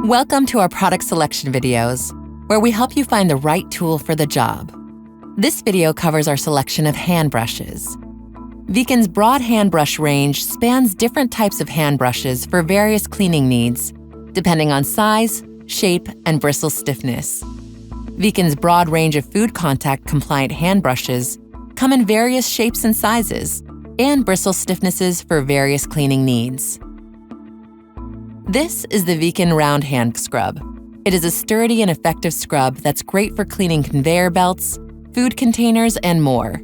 Welcome to our product selection videos, where we help you find the right tool for the job. This video covers our selection of hand brushes. Vikin's broad hand brush range spans different types of hand brushes for various cleaning needs, depending on size, shape, and bristle stiffness. Vikin's broad range of food contact compliant hand brushes come in various shapes and sizes, and bristle stiffnesses for various cleaning needs. This is the Vikin Round Hand Scrub. It is a sturdy and effective scrub that's great for cleaning conveyor belts, food containers, and more.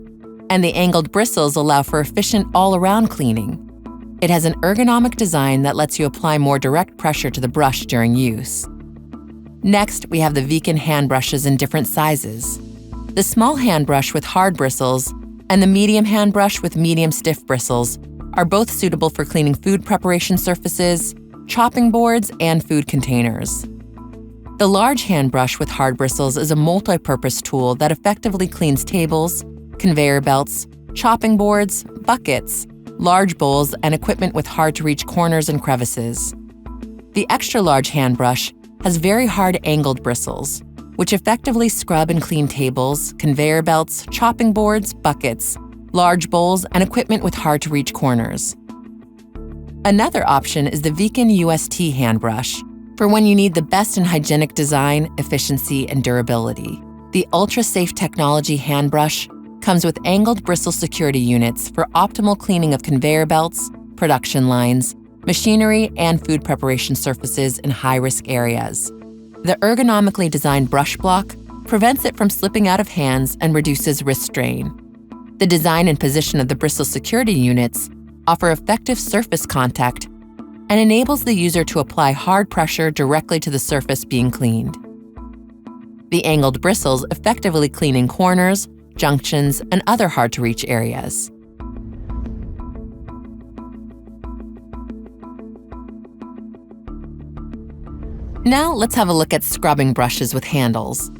And the angled bristles allow for efficient all-around cleaning. It has an ergonomic design that lets you apply more direct pressure to the brush during use. Next, we have the Vikin hand brushes in different sizes. The small hand brush with hard bristles and the medium hand brush with medium stiff bristles are both suitable for cleaning food preparation surfaces, chopping boards, and food containers. The large hand brush with hard bristles is a multi-purpose tool that effectively cleans tables, conveyor belts, chopping boards, buckets, large bowls, and equipment with hard-to-reach corners and crevices. The extra large hand brush has very hard angled bristles, which effectively scrub and clean tables, conveyor belts, chopping boards, buckets, large bowls, and equipment with hard-to-reach corners. Another option is the Vikin UST hand brush, for when you need the best in hygienic design, efficiency, and durability. The ultra-safe technology hand brush comes with angled bristle security units for optimal cleaning of conveyor belts, production lines, machinery, and food preparation surfaces in high-risk areas. The ergonomically designed brush block prevents it from slipping out of hands and reduces wrist strain. The design and position of the bristle security units offer effective surface contact and enables the user to apply hard pressure directly to the surface being cleaned. The angled bristles effectively clean in corners, junctions, and other hard-to-reach areas. Now let's have a look at scrubbing brushes with handles.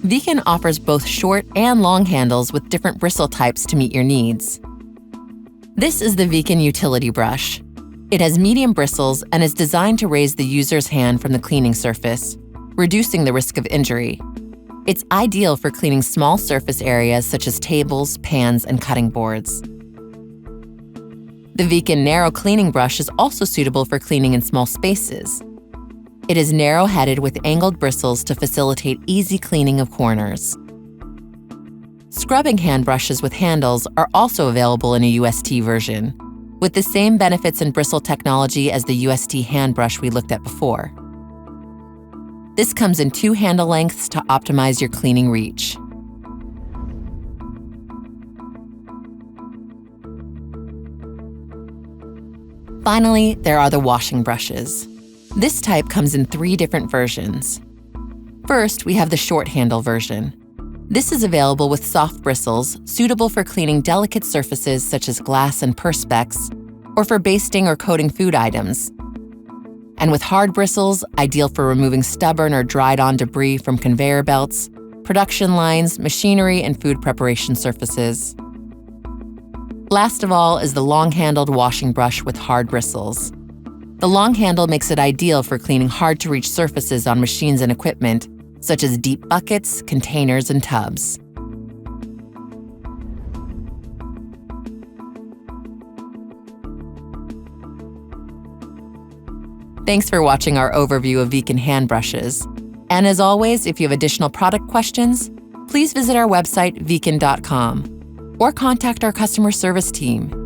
Vikin offers both short and long handles with different bristle types to meet your needs. This is the Vikin Utility Brush. It has medium bristles and is designed to raise the user's hand from the cleaning surface, reducing the risk of injury. It's ideal for cleaning small surface areas such as tables, pans, and cutting boards. The Vikin Narrow Cleaning Brush is also suitable for cleaning in small spaces. It is narrow-headed with angled bristles to facilitate easy cleaning of corners. Scrubbing hand brushes with handles are also available in a UST version, with the same benefits and bristle technology as the UST hand brush we looked at before. This comes in 2 handle lengths to optimize your cleaning reach. Finally, there are the washing brushes. This type comes in 3 different versions. First, we have the short handle version. This is available with soft bristles, suitable for cleaning delicate surfaces such as glass and perspex, or for basting or coating food items. And with hard bristles, ideal for removing stubborn or dried-on debris from conveyor belts, production lines, machinery, and food preparation surfaces. Last of all is the long-handled washing brush with hard bristles. The long handle makes it ideal for cleaning hard-to-reach surfaces on machines and equipment, such as deep buckets, containers, and tubs. Thanks for watching our overview of Vikin hand brushes. And as always, if you have additional product questions, please visit our website, vikin.com, or contact our customer service team.